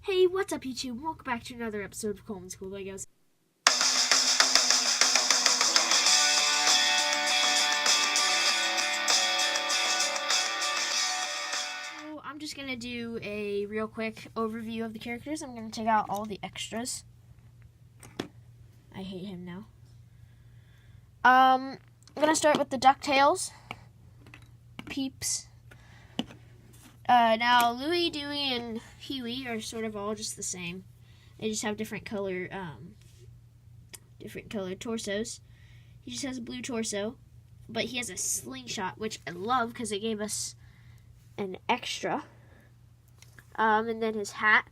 Hey, what's up YouTube? Welcome back to another episode of Coleman's Cool Legos. So I'm just going to do a real quick overview of the characters. I'm going to take out all the extras. I hate him now. I'm going to start with the DuckTales peeps. Now, Louie, Dewey, and Huey are sort of all just the same. They just have different colored torsos. He just has a blue torso, but he has a slingshot, which I love because it gave us an extra. And then his hat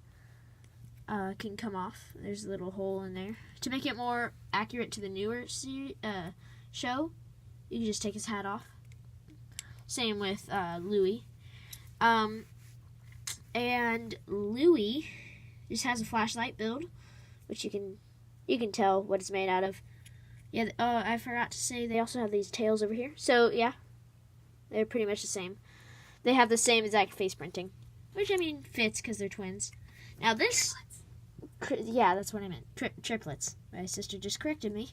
can come off. There's a little hole in there. To make it more accurate to the newer show, you can just take his hat off. Same with Louie. And Louie just has a flashlight build, which you can tell what it's made out of. Yeah, I forgot to say they also have these tails over here. So yeah, they're pretty much the same. They have the same exact face printing, which I mean fits because they're twins. Now this, yeah, that's what I meant. Triplets. My sister just corrected me.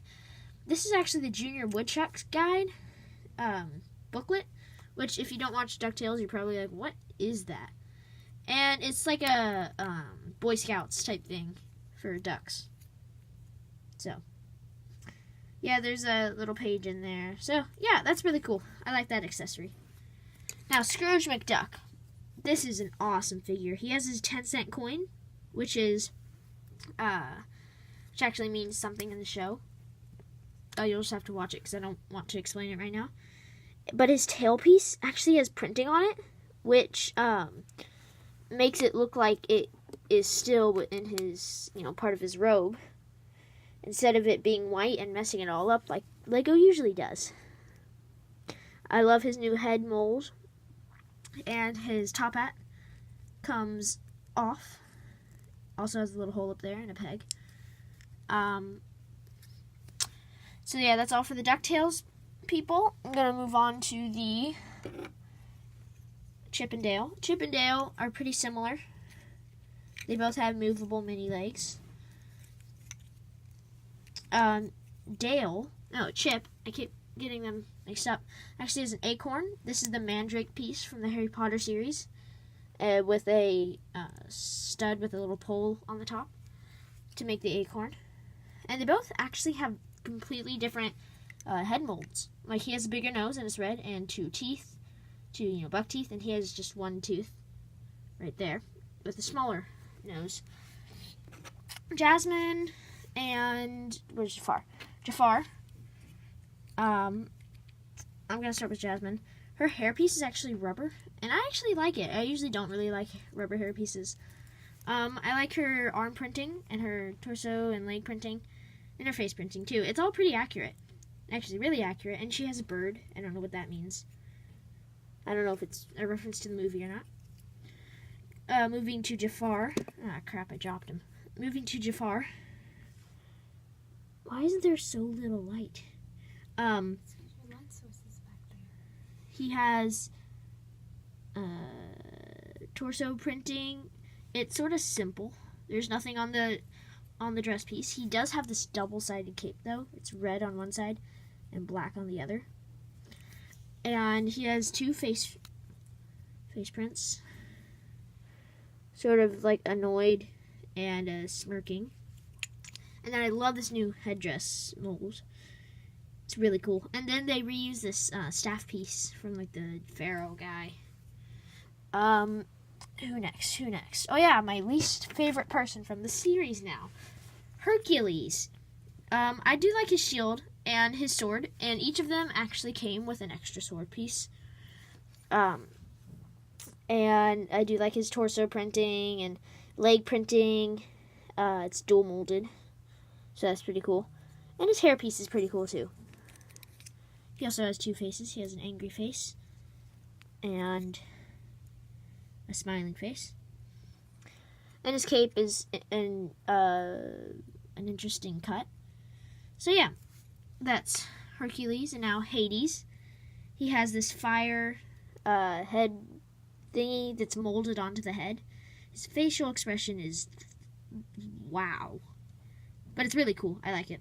This is actually the Junior Woodchucks Guide booklet. Which, if you don't watch DuckTales, you're probably like, what is that? And it's like a Boy Scouts type thing for ducks. So, yeah, there's a little page in there. So, yeah, that's really cool. I like that accessory. Now, Scrooge McDuck. This is an awesome figure. He has his 10-cent coin, which actually means something in the show. Oh, you'll just have to watch it because I don't want to explain it right now. But his tailpiece actually has printing on it, which makes it look like it is still within his, part of his robe, instead of it being white and messing it all up like Lego usually does. I love his new head mold, and his top hat comes off. Also has a little hole up there and a peg. So yeah, that's all for the DuckTales people. I'm going to move on to the Chip and Dale. Chip and Dale are pretty similar. They both have movable mini legs. Chip, I keep getting them mixed up, actually has an acorn. This is the Mandrake piece from the Harry Potter series, with a stud with a little pole on the top to make the acorn. And they both actually have completely different head molds. Like, he has a bigger nose and it's red, and two teeth, buck teeth, and he has just one tooth right there with a smaller nose. Jasmine and where's Jafar? I'm gonna start with Jasmine. Her hairpiece is actually rubber, and I actually like it. I usually don't really like rubber hair pieces. I like her arm printing and her torso and leg printing and her face printing too. It's all pretty accurate. Actually, really accurate. And she has a bird. I don't know what that means. I don't know if it's a reference to the movie or not. Moving to Jafar. Ah, crap, I dropped him. Moving to Jafar. Why isn't there so little light? He has torso printing. It's sort of simple. There's nothing on the dress piece. He does have this double-sided cape, though. It's red on one side and black on the other. And he has two face prints. Sort of like annoyed and smirking. And then I love this new headdress mold. It's really cool. And then they reuse this staff piece from like the Pharaoh guy. Who next? Oh yeah, my least favorite person from the series now. Hercules. I do like his shield and his sword, and each of them actually came with an extra sword piece. And I do like his torso printing and leg printing. It's dual molded, so that's pretty cool. And his hairpiece is pretty cool too. He also has two faces. He has an angry face and a smiling face. And his cape is an interesting cut. So yeah, that's Hercules. And now Hades. He has this fire head thingy that's molded onto the head His facial expression is wow. But it's really cool. I like it.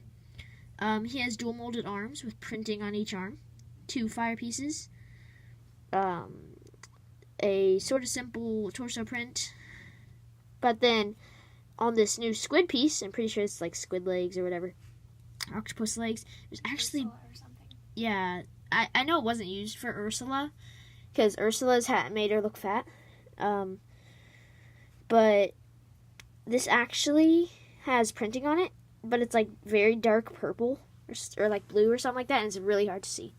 He has dual molded arms with printing on each arm. 2 fire pieces. A sort of simple torso print. But then on this new squid piece, I'm pretty sure it's like squid legs or whatever. Octopus legs. There's actually... Yeah, I know it wasn't used for Ursula, because Ursula's hat made her look fat. But this actually has printing on it, but it's like very dark purple or like blue or something like that, and it's really hard to see.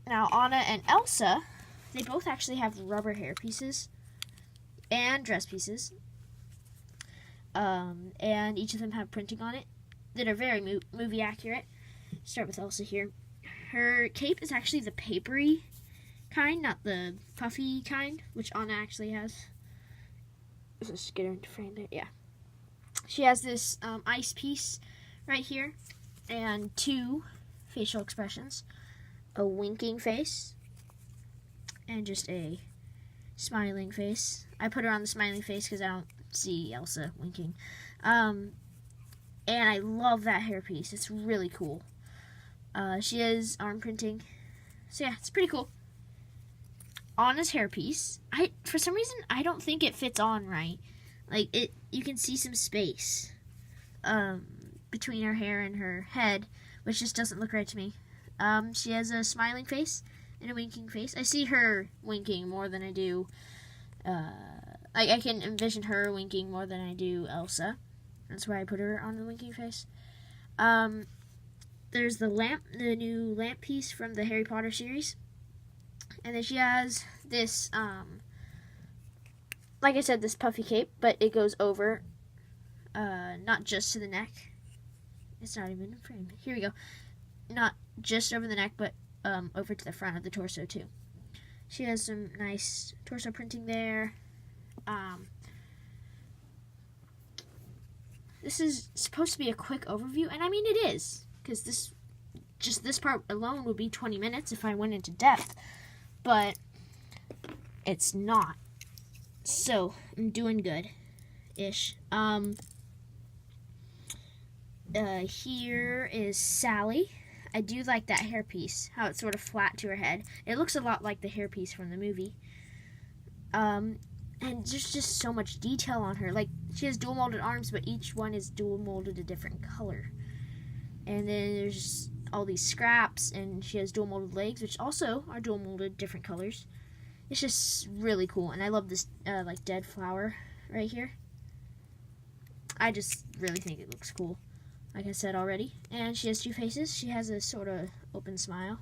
Now, Anna and Elsa, they both actually have rubber hair pieces and dress pieces. And each of them have printing on it that are very movie accurate. Start with Elsa here. Her cape is actually the papery kind, not the puffy kind, which Anna actually has. Let's just get her into frame there. Yeah. She has this ice piece right here and 2 facial expressions. A winking face and just a smiling face. I put her on the smiling face because I don't see Elsa winking. And I love that hairpiece. It's really cool. She has arm printing. So yeah, it's pretty cool. Anna's hairpiece, for some reason I don't think it fits on right. Like you can see some space between her hair and her head, which just doesn't look right to me. She has a smiling face and a winking face. I see her winking more than I do. I can envision her winking more than I do Elsa. That's why I put her on the winking face. There's the new lamp piece from the Harry Potter series. And then she has this, like I said, this puffy cape, but it goes over, not just to the neck. It's not even in frame. Here we go. Not just over the neck, but over to the front of the torso, too. She has some nice torso printing there. This is supposed to be a quick overview, and I mean it is, because this part alone would be 20 minutes if I went into depth, but it's not. So, I'm doing good-ish. Here is Sally. I do like that hairpiece, how it's sort of flat to her head. It looks a lot like the hairpiece from the movie. And there's just so much detail on her. Like, she has dual molded arms, but each one is dual molded a different color. And then there's all these scraps, and she has dual molded legs, which also are dual molded different colors. It's just really cool, and I love this like dead flower right here. I just really think it looks cool, like I said already. And she has 2 faces. She has a sort of open smile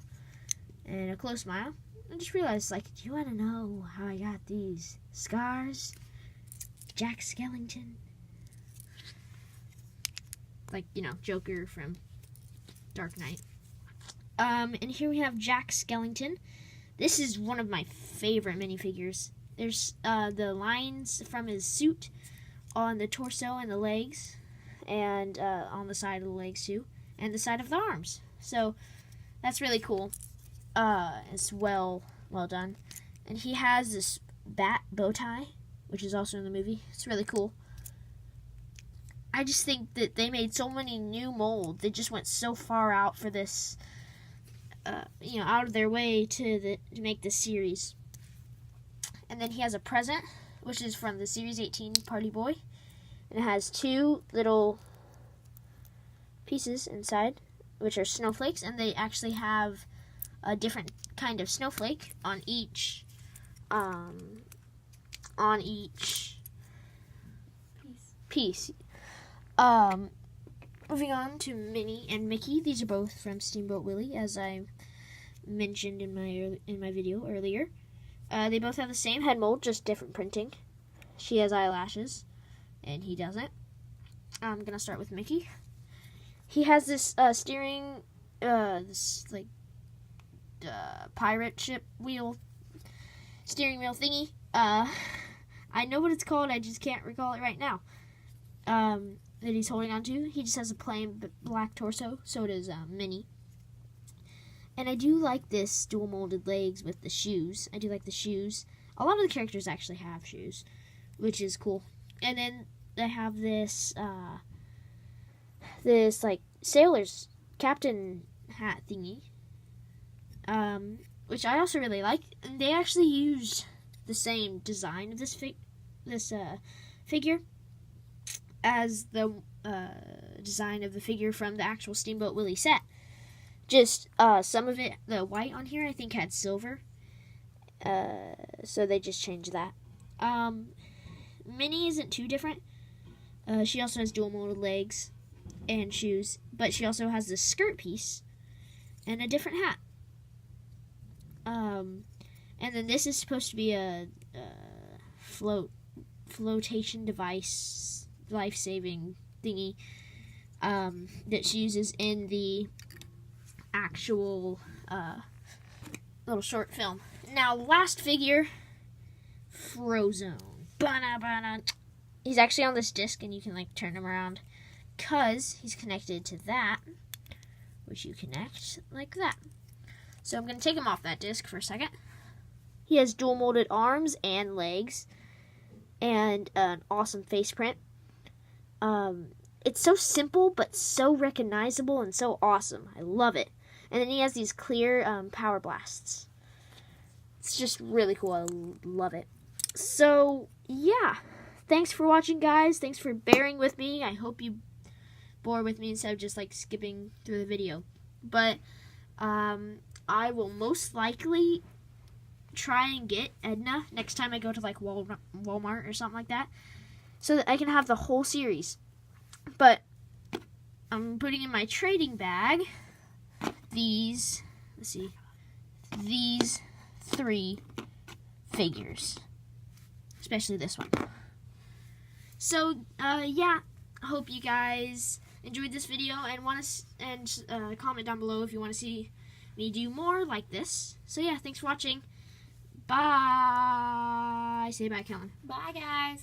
and a closed smile. I just realized, like, do you want to know how I got these scars? Jack Skellington. Like, you know, Joker from Dark Knight. And here we have Jack Skellington. This is one of my favorite minifigures. There's the lines from his suit on the torso and the legs, and on the side of the legs too, and the side of the arms. So that's really cool. It's well done. And he has this bat bow tie, which is also in the movie. It's really cool. I just think that they made so many new molds. They just went so far out for this, out of their way to make this series. And then he has a present, which is from the Series 18 Party Boy. And it has 2 little pieces inside, which are snowflakes. And they actually have a different kind of snowflake on each piece. Moving on to Minnie and Mickey. These are both from Steamboat Willie, as I mentioned in my video earlier. They both have the same head mold, just different printing. She has eyelashes, and he doesn't. I'm gonna start with Mickey. He has this steering, pirate ship steering wheel thingy. I know what it's called, I just can't recall it right now. That he's holding on to. He just has a plain black torso, so does Minnie. And I do like this dual molded legs with the shoes. I do like the shoes. A lot of the characters actually have shoes, which is cool. And then they have this, like, sailor's captain hat thingy, which I also really like. And they actually used the same design of this figure as the design of the figure from the actual Steamboat Willie set. Just some of it, the white on here, I think had silver. So they just changed that. Minnie isn't too different. She also has dual molded legs and shoes, but she also has this skirt piece and a different hat. And then this is supposed to be a flotation device, life-saving thingy that she uses in the actual little short film. Now, last figure, Frozone. He's actually on this disc, and you can like turn him around because he's connected to that, which you connect like that. So I'm going to take him off that disc for a second. He has dual molded arms and legs and an awesome face print. It's so simple but so recognizable and so awesome. I love it. And then he has these clear power blasts. It's just really cool. I love it. So, yeah. Thanks for watching, guys. Thanks for bearing with me. I hope you bore with me instead of just like skipping through the video. But I will most likely try and get Edna next time I go to like Walmart or something like that, so that I can have the whole series. But I'm putting in my trading bag these 3 figures, especially this one. So yeah, I hope you guys enjoyed this video and comment down below if you want to see me do more like this. So yeah, thanks for watching. Bye. Say bye, Kellen. Bye, guys.